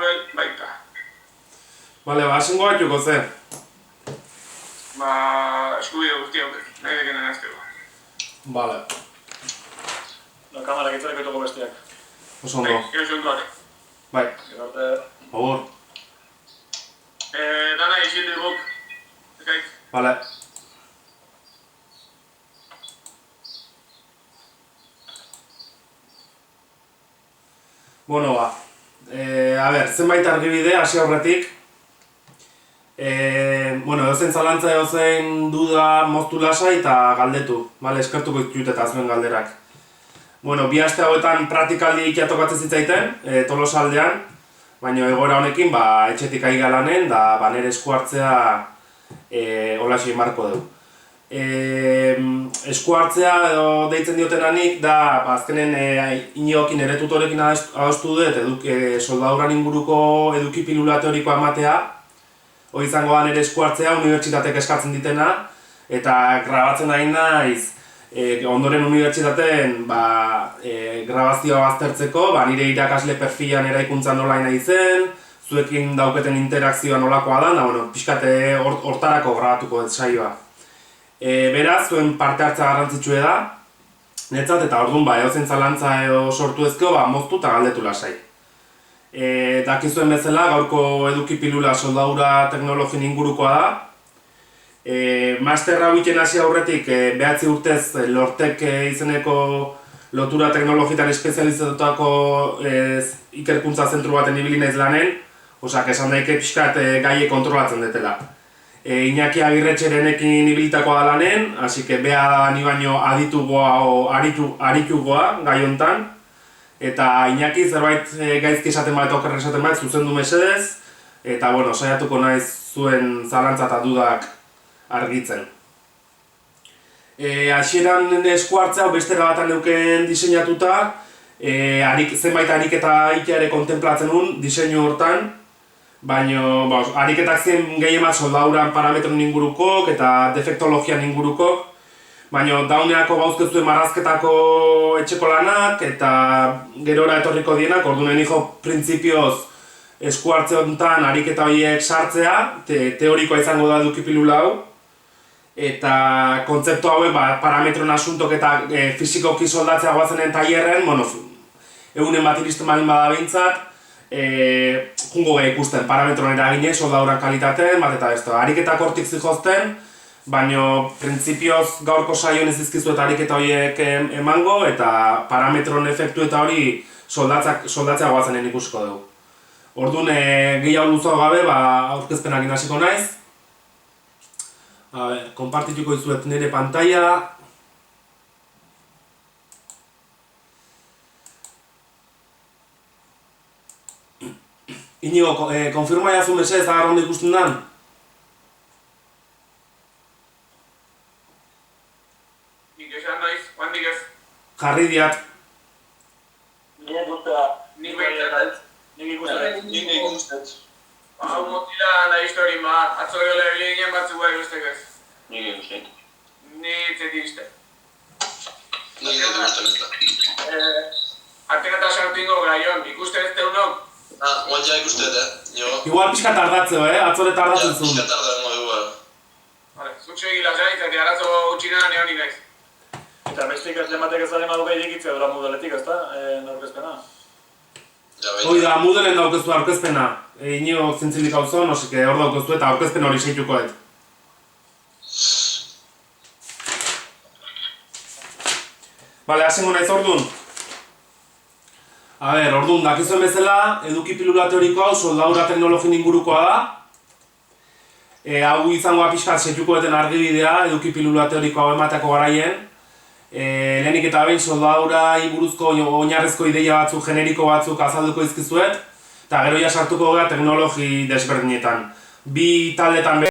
Google baita. Bale, asengo batuko ze? Eskubide guztiak, nahi dekenen azteko. Bale. Kamarak itzareko ituko bestiak. Oso ondo. Gero zuntuak. Bai. Gero arte... Agur. Dana isildu guk. Ekaitz. Bale. Bueno, a ber, zenbait argibide hasi aurretik. Edozein zalantza edozein duda moztu lasai eta galdetu. Bale, eskertuko ditut eta zuen galderak. Bi aste hauetan praktikaldi ikatokatzen zitzaiten, Tolosaldean, baina egoera honekin etxetik ari galanen, da nire esku hartzea holaxe marko dugu. Esku hartzea edo deitzen diotenanik da azkenen Inigokin ere tutorekin adostu dut soldaduran inguruko eduki pilula teorikoa ematea. Hori izango da nire esku hartzea unibertsitateek eskatzen ditena eta grabatzen nahi naiz ondoren unibertsitateen grabazioa baztertzeko, nire irakasle perfilan eraikuntza nola nahi zen, zuekin dauketen interakzioa nolakoa da, pixkate hortarako grabatuko dut saioa. Beraz, zuen parte hartza garrantzitsua da, netzat eta orduan edozein zalantza edo sortu ezkeo moztu eta galdetu lasai. Dakizuen bezala, gaurko eduki pilula soldadura teknologien ingurukoa da. Masterra hauiten hasi aurretik 9 urtez Lortek izeneko lotura teknologietan espezializatutako ikerkuntza zentru baten ibili naiz lanen, esan daike pixkat gaie kontrolatzen detela. Iñaki Agirretxerenekin ibilitakoa da lanen, hasi que bea ni baino aritugoa gai hontan. Eta Iñaki zerbait gaizki esaten bat eta okerra esaten bat zuzendu mesedez, eta saiatuko naiz zuen zalantza eta dudak argitzen. Hasieran esku hartzea beste batan neuken diseinatuta, zenbait ariketa ere kontemplatzen nun diseinu hortan, baina ariketak zen gehienak soldaduran parametron ingurukok eta defektologian ingurukok, baina dauneako bauzkeztuen marrazketako etxeko lanak eta gerora etorriko dienak, orduan nijo printzipioz esku hartze honetan ariketa horiek sartzea, teorikoa izango da eduki pilula hau, eta kontzeptu hauek parametron asuntok eta fizikoki soldatzea guazenen tailerren, egunen bat iristen balin bada behintzat, jungo gehi ikusten parametron eragine, soldaduran kalitateen, bat eta besto. Ariketak hortik zihozten, baina printzipioz gaurko saioan ez dizkizu eta ariketa horiek emango, eta parametron efektu eta hori soldatzea guazenen ikusiko dugu. Orduan, gehiago luzago gabe, aurkezpenak hasiko naiz. Konpartituko dizuet nire pantalla. Inigo, konfirma jazu mesedez agar ondo ikusten den? Nik esan naiz, handik ez. Jarri diat. Nik behintzat. Nik ikustet. Nik ikustet. Hau motila nahi historin atzo gehola ebilegien batzuk ikustek ez. Nik ikustet. Nik zetik izte. Nik ikustet. Arteka eta sartingo graion, ikusten ez teunok? Oan ja ikustet, Igual pixka tardatzeo, atzore tardatzen zuen. Pixka tardatzen igual. Zuk segila zaiz, eta arazo utxina nire honi naiz. Eta bestik ez lematek ez alema duke irikitzea dura modeletik, ezta? Aurkezpena. Hoi da, Moodleen daukeztu aurkezpena. Inigo zintzilik hau zon, osike hor daukeztu eta aurkezpen hori seitukoet. Bale, hasengo naiz orduan. Orduan, dakizuen bezala, eduki pilula teoriko hau soldadura teknologien ingurukoa da. Hau izango pixkat seitukoeten argibidea, eduki pilula teoriko hau emateko garaien. Lehenik eta behin soldadura buruzko oinarrizko ideia batzuk, generiko batzuk azalduko izkizuet, eta gero ja sartuko gara teknologi desberdinetan. Bi taldetan